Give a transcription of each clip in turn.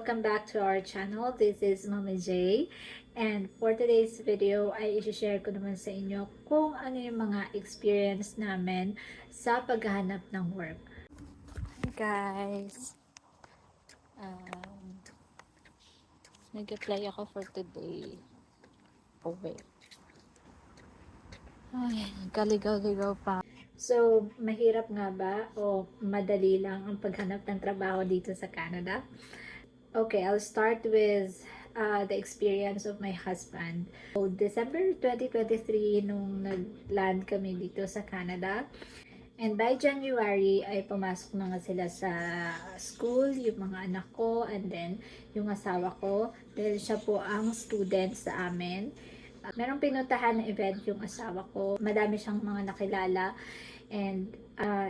welcome back to our channel. This is Mama J. And for today's video, ay i-share ko naman sa inyo kung ano yung mga experience namin sa paghahanap ng work. Hey guys! Nag-apply ako for today. Oh wait. Ay, kaligaw-ligaw pa. So, mahirap nga ba o madali lang ang paghanap ng trabaho dito sa Canada? Okay, I'll start with the experience of my husband. So, December 2023, nung nag-land kami dito sa Canada. And by January, ay pumasok na nga sila sa school, yung mga anak ko, and then yung asawa ko. Dahil siya po ang student sa amin. Merong pinuntahan na event yung asawa ko. Madami siyang mga nakilala. And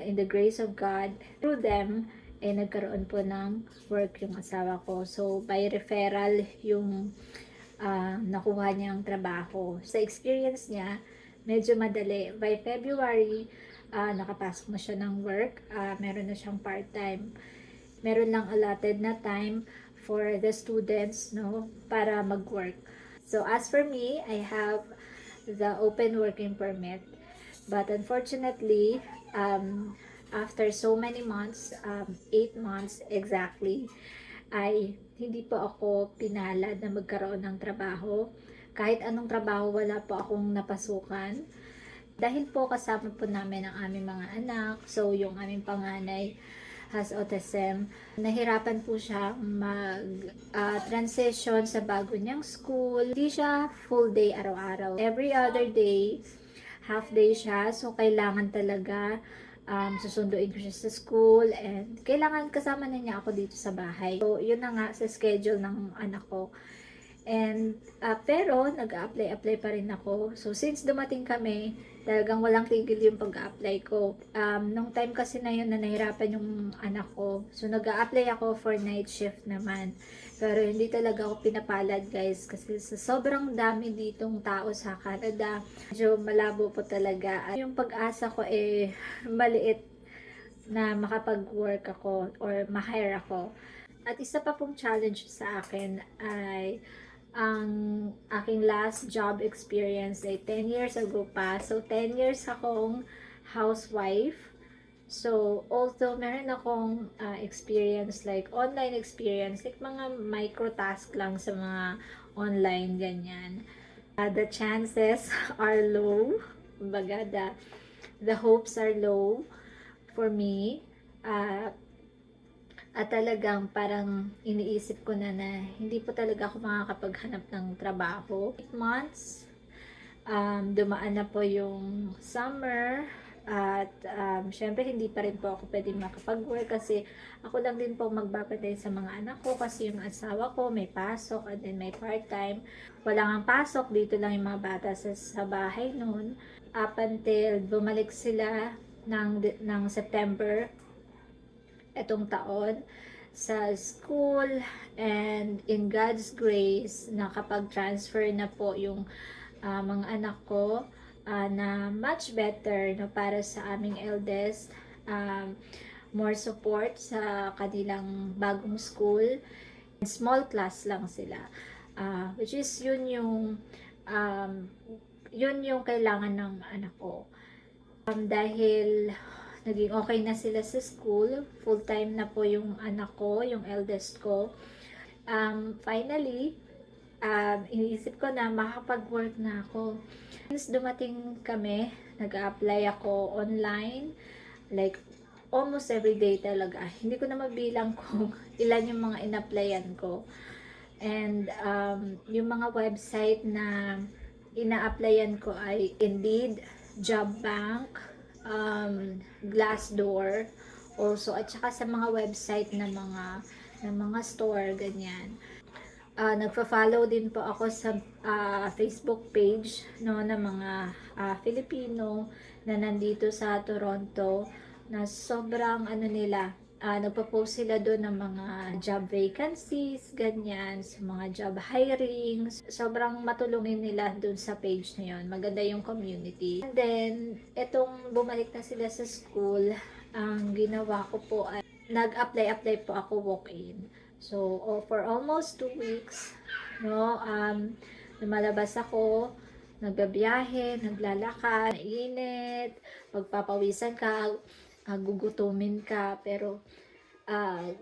in the grace of God, through them, nagkaroon po ng work yung asawa ko. So, by referral, yung nakuha niyang trabaho. Sa experience niya, medyo madali. By February, nakapasok na siya ng work. Meron na siyang part-time. Meron lang allotted na time for the students, no, para mag-work. So, as for me, I have the open working permit. But unfortunately, after so many months, 8 months exactly, ay hindi po ako pinalad na magkaroon ng trabaho. Kahit anong trabaho, wala po akong napasukan. Dahil po kasama po namin ang aming mga anak, so yung aming panganay has autism. Nahirapan po siya mag-transition sa bago niyang school. Hindi siya full day araw-araw. Every other day, half day siya. So, kailangan talaga susunduin ko siya sa school and kailangan kasama na niya ako dito sa bahay. So, yun na nga sa schedule ng anak ko. And, pero, nag-a-apply pa rin ako. So, since dumating kami, talagang walang tigil yung pag-a-apply ko. Nung time kasi na yun na nahirapan yung anak ko. So, nag-a-apply ako for night shift naman. Pero, hindi talaga ako pinapalad, guys. Kasi sa sobrang dami ditong tao sa Canada, medyo malabo po talaga. At yung pag-asa ko maliit na makapag-work ako or ma-hire ako. At isa pa pong challenge sa akin ay ang aking last job experience ay 10 years ago pa. So, 10 years akong housewife. So, although meron akong experience like online experience, like mga micro task lang sa mga online ganyan. The chances are low. Kumbaga, the hopes are low for me. At talagang parang iniisip ko na hindi po talaga ako makakapaghanap ng trabaho. 8 months, dumaan na po yung summer, at syempre hindi pa rin po ako pwedeng makapag-work kasi ako lang din po magbabantay sa mga anak ko kasi yung asawa ko may pasok and then may part-time. Wala nga pasok, dito lang yung mga bata sa bahay noon. Up until bumalik sila ng September etong taon sa school, and in God's grace nakapag-transfer na po yung mga anak ko na much better no, para sa aming eldest, more support sa kanilang bagong school. Small class lang sila, which is yun yung kailangan ng anak ko, dahil naging okay na sila sa school. Full time na po yung anak ko, yung eldest ko. Finally, iniisip ko na makapag-work na ako. Since dumating kami, nag-apply ako online. Like, almost every day talaga. Hindi ko na mabilang kung ilan yung mga in-applyan ko. And yung mga website na ina-applyan ko ay Indeed, Job Bank, Glassdoor also, at saka sa mga website na mga store ganyan. Nagfa-follow din po ako sa Facebook page no ng mga Filipino na nandito sa Toronto na sobrang nila, nagpo-post sila doon ng mga job vacancies, ganyan, sa mga job hirings. Sobrang matulungin nila doon sa page na yun. Maganda yung community. And then, etong bumalik na sila sa school, ang ginawa ko po ay nag-apply po ako walk-in. So, for almost 2 weeks, no, lumalabas ako, nagbabiyahe, naglalakad, mainit, pagpapawisan ka, gugutumin ka, pero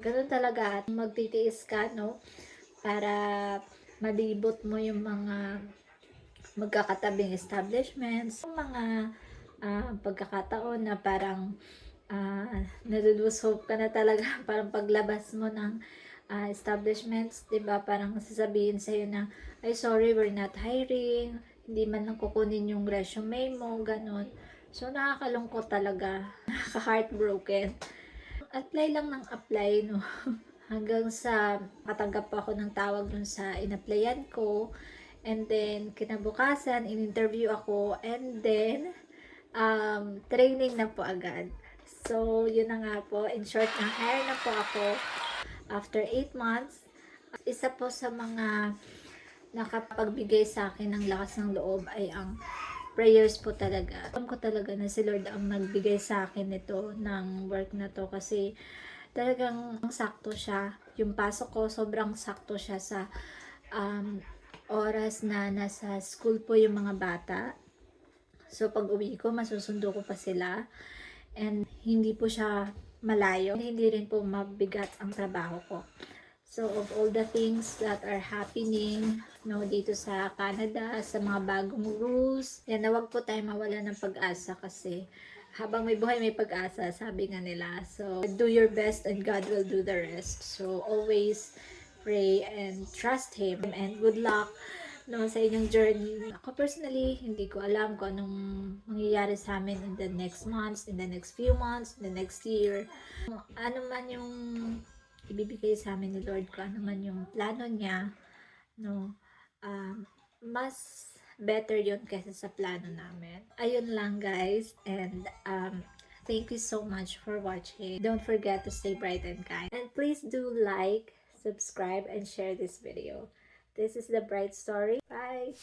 ganun talaga, at magtitiis ka, no, para malibot mo yung mga magkakatabing establishments, yung mga pagkakataon na parang nalulose hope ka na talaga parang paglabas mo ng establishments, 'di ba? Parang sasabihin sa iyo na, "Ay, sorry, we're not hiring." Hindi man lang kukunin yung resume mo, ganun. So nakakalungkot talaga, nakaka-heartbroken. Apply lang ng apply, no. Hanggang sa katanggap ako ng tawag dun sa in-applyan ko. And then, kinabukasan, in-interview ako. And then, training na po agad. So, yun na nga po. In short, na-hire na po ako after 8 months. Isa po sa mga nakapagbigay sa akin ng lakas ng loob ay ang prayers po talaga. Alam ko talaga na si Lord ang nagbigay sa akin nito ng work na to kasi talagang sakto siya. Yung pasok ko, sobrang sakto siya sa oras na nasa school po yung mga bata. So, pag uwi ko, masusundo ko pa sila. And hindi po siya malayo. Hindi rin po mabigat ang trabaho ko. So, of all the things that are happening, no, dito sa Canada, sa mga bagong rules, yan, na wag po tayo mawala ng pag-asa kasi habang may buhay, may pag-asa, sabi nga nila. So, do your best and God will do the rest. So, always pray and trust Him. And good luck, no, sa inyong journey. Ako personally, hindi ko alam kung anong mangyayari sa amin in the next months, in the next few months, in the next year. Ano man yung ibibigay sa amin ni Lord, ko ano man yung plano niya, no, mas better yun kaysa sa plano namin. Ayun lang, guys, and thank you so much for watching. Don't forget to stay bright and kind, and please do like, subscribe, and share this video. This is the Bright Story. Bye!